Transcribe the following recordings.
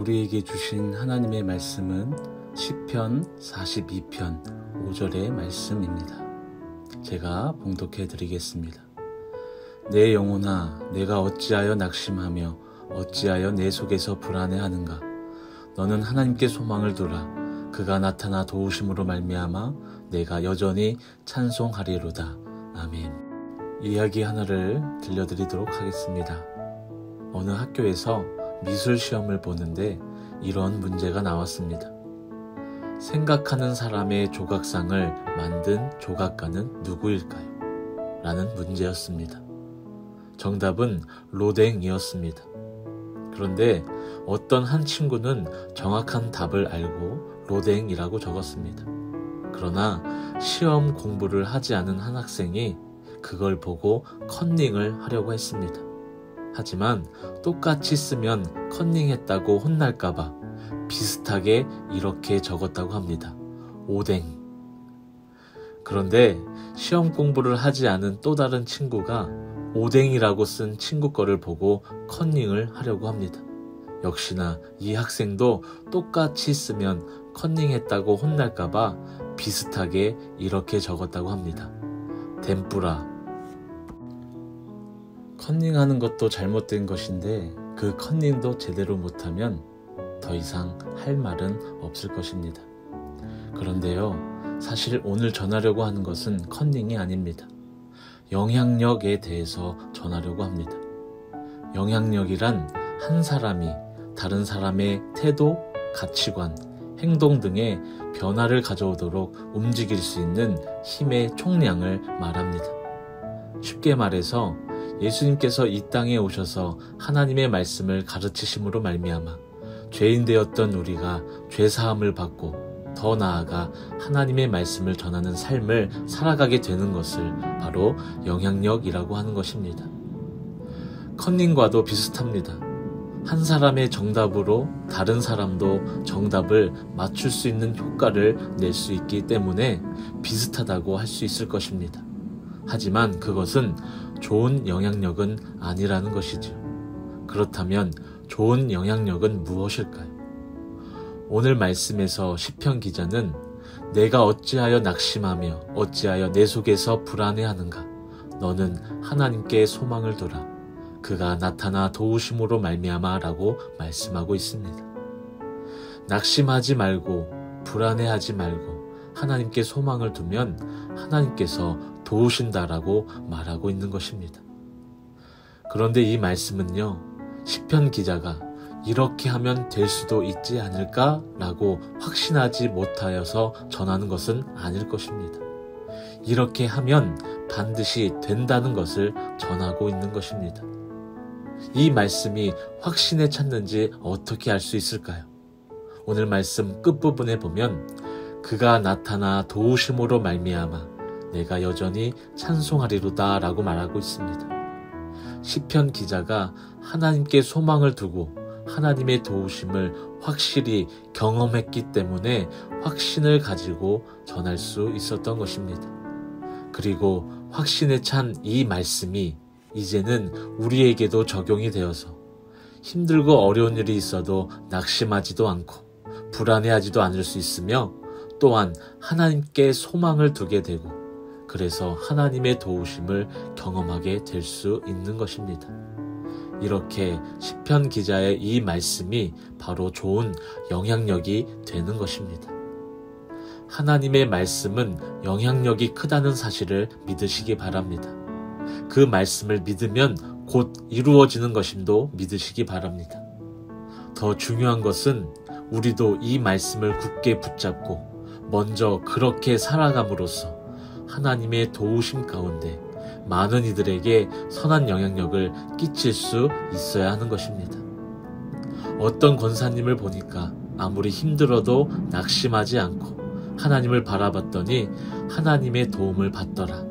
우리에게 주신 하나님의 말씀은 시편 42편 5절의 말씀입니다. 제가 봉독해 드리겠습니다. 내 영혼아, 내가 어찌하여 낙심하며 어찌하여 내 속에서 불안해하는가? 너는 하나님께 소망을 두라. 그가 나타나 도우심으로 말미암아 내가 여전히 찬송하리로다. 아멘. 이야기 하나를 들려드리도록 하겠습니다. 어느 학교에서 미술 시험을 보는데 이런 문제가 나왔습니다. 생각하는 사람의 조각상을 만든 조각가는 누구일까요? 라는 문제였습니다. 정답은 로댕이었습니다. 그런데 어떤 한 친구는 정확한 답을 알고 로댕이라고 적었습니다. 그러나 시험 공부를 하지 않은 한 학생이 그걸 보고 컨닝을 하려고 했습니다. 하지만 똑같이 쓰면 컨닝했다고 혼날까봐 비슷하게 이렇게 적었다고 합니다. 오댕. 그런데 시험 공부를 하지 않은 또 다른 친구가 오댕이라고 쓴 친구 거를 보고 컨닝을 하려고 합니다. 역시나 이 학생도 똑같이 쓰면 컨닝했다고 혼날까봐 비슷하게 이렇게 적었다고 합니다. 덴뿌라. 컨닝하는 것도 잘못된 것인데 그 컨닝도 제대로 못하면 더 이상 할 말은 없을 것입니다. 그런데요, 사실 오늘 전하려고 하는 것은 컨닝이 아닙니다. 영향력에 대해서 전하려고 합니다. 영향력이란 한 사람이 다른 사람의 태도, 가치관, 행동 등의 변화를 가져오도록 움직일 수 있는 힘의 총량을 말합니다. 쉽게 말해서 예수님께서 이 땅에 오셔서 하나님의 말씀을 가르치심으로 말미암아 죄인 되었던 우리가 죄사함을 받고 더 나아가 하나님의 말씀을 전하는 삶을 살아가게 되는 것을 바로 영향력이라고 하는 것입니다. 컨닝과도 비슷합니다. 한 사람의 정답으로 다른 사람도 정답을 맞출 수 있는 효과를 낼 수 있기 때문에 비슷하다고 할 수 있을 것입니다. 하지만 그것은 좋은 영향력은 아니라는 것이죠. 그렇다면 좋은 영향력은 무엇일까요? 오늘 말씀에서 시편 기자는 내가 어찌하여 낙심하며 어찌하여 내 속에서 불안해하는가? 너는 하나님께 소망을 두라. 그가 나타나 도우심으로 말미암아 라고 말씀하고 있습니다. 낙심하지 말고 불안해하지 말고 하나님께 소망을 두면 하나님께서 도우신다라고 말하고 있는 것입니다. 그런데 이 말씀은요, 시편 기자가 이렇게 하면 될 수도 있지 않을까? 라고 확신하지 못하여서 전하는 것은 아닐 것입니다. 이렇게 하면 반드시 된다는 것을 전하고 있는 것입니다. 이 말씀이 확신에 찼는지 어떻게 알 수 있을까요? 오늘 말씀 끝부분에 보면 그가 나타나 도우심으로 말미암아 내가 여전히 찬송하리로다 라고 말하고 있습니다. 시편 기자가 하나님께 소망을 두고 하나님의 도우심을 확실히 경험했기 때문에 확신을 가지고 전할 수 있었던 것입니다. 그리고 확신에 찬 이 말씀이 이제는 우리에게도 적용이 되어서 힘들고 어려운 일이 있어도 낙심하지도 않고 불안해하지도 않을 수 있으며 또한 하나님께 소망을 두게 되고 그래서 하나님의 도우심을 경험하게 될 수 있는 것입니다. 이렇게 시편 기자의 이 말씀이 바로 좋은 영향력이 되는 것입니다. 하나님의 말씀은 영향력이 크다는 사실을 믿으시기 바랍니다. 그 말씀을 믿으면 곧 이루어지는 것임도 믿으시기 바랍니다. 더 중요한 것은 우리도 이 말씀을 굳게 붙잡고 먼저 그렇게 살아감으로써 하나님의 도우심 가운데 많은 이들에게 선한 영향력을 끼칠 수 있어야 하는 것입니다. 어떤 권사님을 보니까 아무리 힘들어도 낙심하지 않고 하나님을 바라봤더니 하나님의 도움을 받더라.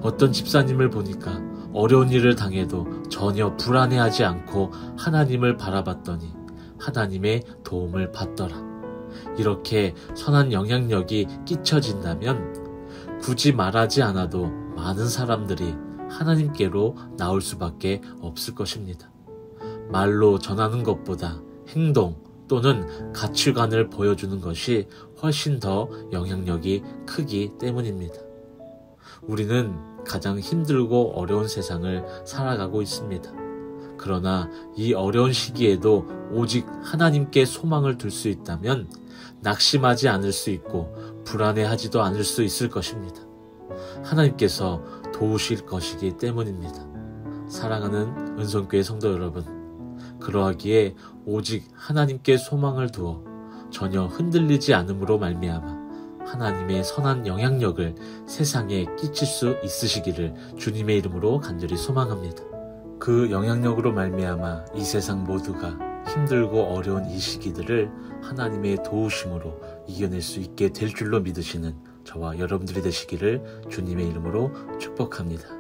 어떤 집사님을 보니까 어려운 일을 당해도 전혀 불안해하지 않고 하나님을 바라봤더니 하나님의 도움을 받더라. 이렇게 선한 영향력이 끼쳐진다면 굳이 말하지 않아도 많은 사람들이 하나님께로 나올 수밖에 없을 것입니다. 말로 전하는 것보다 행동, 또는 가치관을 보여주는 것이 훨씬 더 영향력이 크기 때문입니다. 우리는 가장 힘들고 어려운 세상을 살아가고 있습니다. 그러나 이 어려운 시기에도 오직 하나님께 소망을 둘 수 있다면 낙심하지 않을 수 있고 불안해하지도 않을 수 있을 것입니다. 하나님께서 도우실 것이기 때문입니다. 사랑하는 은성교회 성도 여러분, 그러하기에 오직 하나님께 소망을 두어 전혀 흔들리지 않음으로 말미암아 하나님의 선한 영향력을 세상에 끼칠 수 있으시기를 주님의 이름으로 간절히 소망합니다. 그 영향력으로 말미암아 이 세상 모두가 힘들고 어려운 이 시기들을 하나님의 도우심으로 이겨낼 수 있게 될 줄로 믿으시는 저와 여러분들이 되시기를 주님의 이름으로 축복합니다.